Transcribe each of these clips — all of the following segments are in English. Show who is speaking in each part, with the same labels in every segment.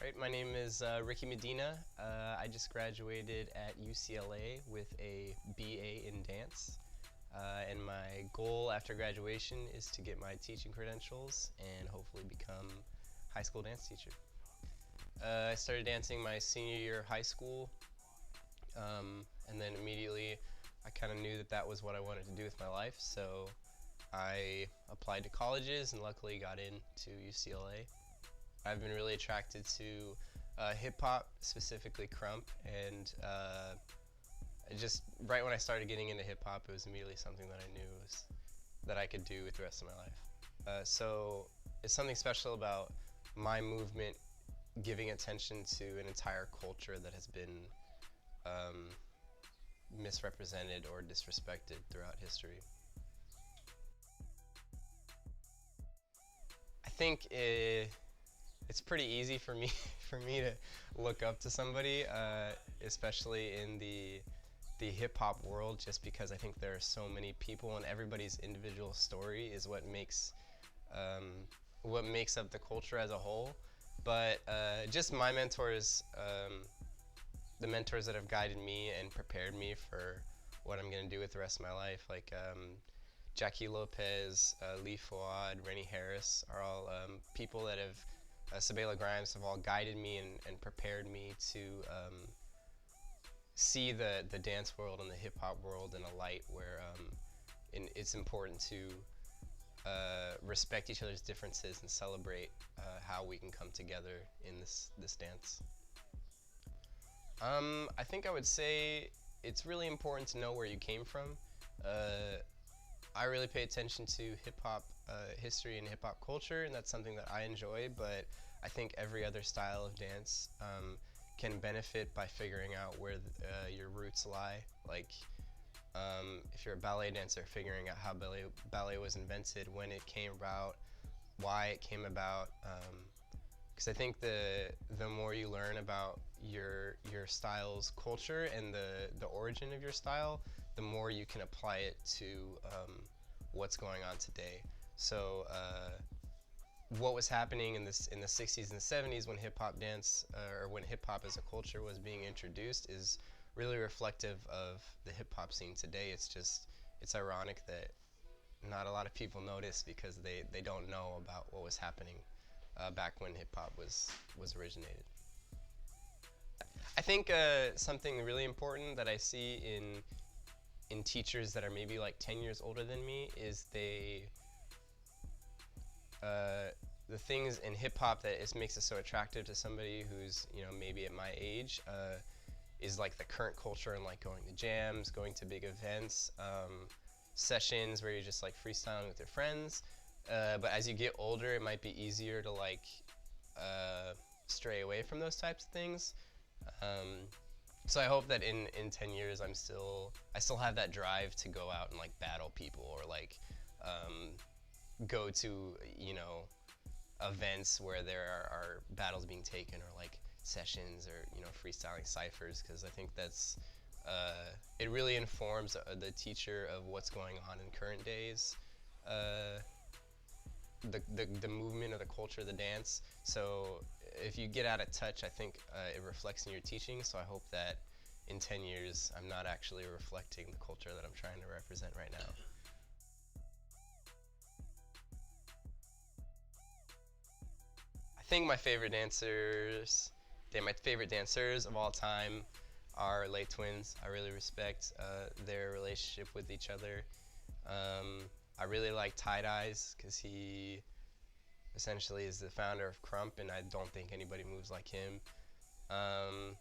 Speaker 1: Right, my name is Ricky Medina. I just graduated at UCLA with a BA in dance. And my goal after graduation is to get my teaching credentials and hopefully become a high school dance teacher. I started dancing my senior year of high school, and then immediately I kind of knew that that was what I wanted to do with my life, so I applied to colleges and luckily got into UCLA. I've been really attracted to hip hop, specifically krump, and just right when I started getting into hip hop, it was immediately something that I knew was that I could do with the rest of my life. So it's something special about my movement giving attention to an entire culture that has been um, misrepresented or disrespected throughout history. I think it's pretty easy for me for me to look up to somebody, especially in the hip hop world, just because I think there are so many people and everybody's individual story is what makes up the culture as a whole. But just my mentors, the mentors that have guided me and prepared me for what I'm gonna do with the rest of my life, like Jackie Lopez, Lee Fuad, Rennie Harris, are all people that have Sabela Grimes have all guided me and prepared me to see the dance world and the hip hop world in a light where it's important to respect each other's differences and celebrate how we can come together in this dance. I think I would say it's really important to know where you came from. Uh, I really pay attention to hip hop history and hip hop culture, and that's something that I enjoy. But I think every other style of dance can benefit by figuring out where your roots lie. Like, if you're a ballet dancer, figuring out how ballet was invented, when it came about, why it came about. Because I think the more you learn about your style's culture and the origin of your style, the more you can apply it to what's going on today. So what was happening in the 60s and 70s when hip hop dance or when hip hop as a culture was being introduced is really reflective of the hip hop scene today. It's ironic that not a lot of people notice because they don't know about what was happening back when hip hop was originated. I think something really important that I see in teachers that are maybe like 10 years older than me is the things in hip hop that makes it so attractive to somebody who's maybe at my age is like the current culture and like going to jams, going to big events, sessions where you're just like freestyling with your friends. But as you get older, it might be easier to like stray away from those types of things. So I hope that in 10 years I still have that drive to go out and like battle people or like go to events where there are battles being taken or like sessions or freestyling ciphers, because I think that's it really informs the teacher of what's going on in current days. The movement of the culture of the dance. So if you get out of touch, I think it reflects in your teaching. So I hope that in 10 years, I'm not actually reflecting the culture that I'm trying to represent right now. I think my favorite dancers of all time are Lay Twins. I really respect their relationship with each other. I really like Tight Eyes because he essentially is the founder of krump, and I don't think anybody moves like him. Um,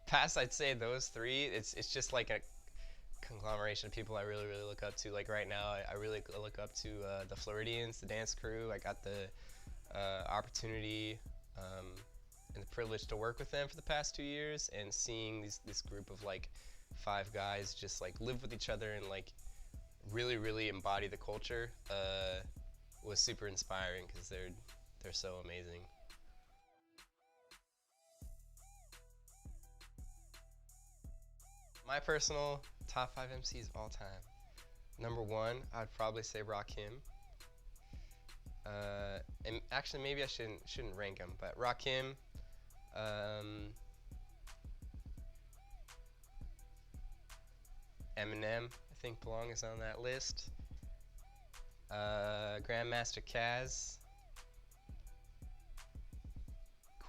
Speaker 1: Past, I'd say those three. It's just like a conglomeration of people I really look up to. Like right now, I really look up to the Floridians, the dance crew. I got the opportunity and the privilege to work with them for the past 2 years, and seeing this group of like 5 guys just like live with each other and like really embody the culture was super inspiring because they're so amazing. My personal top 5 MCs of all time. Number one, I'd probably say Rakim. And actually, maybe I shouldn't rank them, but Rakim, um, Eminem, I think belongs on that list. Grandmaster Caz,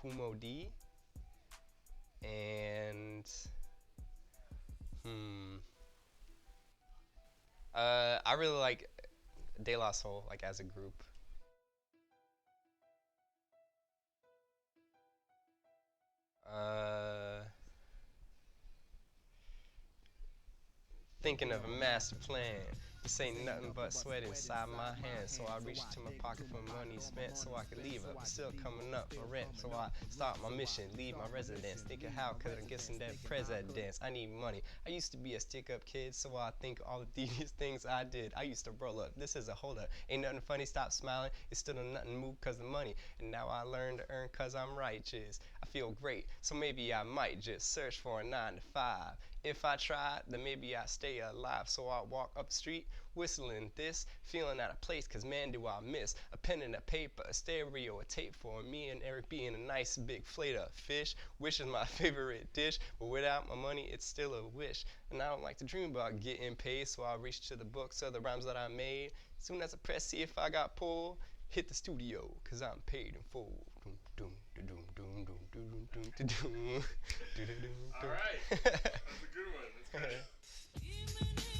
Speaker 1: Kumo D, and I really like De La Soul, like as a group. Uh, Thinking of a master plan. This ain't nothing but sweat inside my hands. So I reached into my pocket for money spent so I could leave up. Still coming up for rent. So I start my mission, leave my residence. Thinking how could I get in that presidence? I need money. I used to be a stick up kid, so I think all of these things I did. I used to roll up. This is a hold up. Ain't nothing funny, stop smiling. It's still nothing move cause of money. And now I learn to earn cause I'm righteous. I feel great, so maybe I might just search for a 9 to 5. If I try, then maybe I stay alive. So I walk up the street, whistling this, feeling out of place, cause man do I miss a pen and a paper, a stereo, a tape for me and Eric being a nice big flate of fish. Wish is my favorite dish, but without my money, it's still a wish. And I don't like to dream about getting paid, so I reach to the books of the rhymes that I made. Soon as I press see if I got pulled, hit the studio, cause I'm paid in full.
Speaker 2: All right. That's a good one. That's great.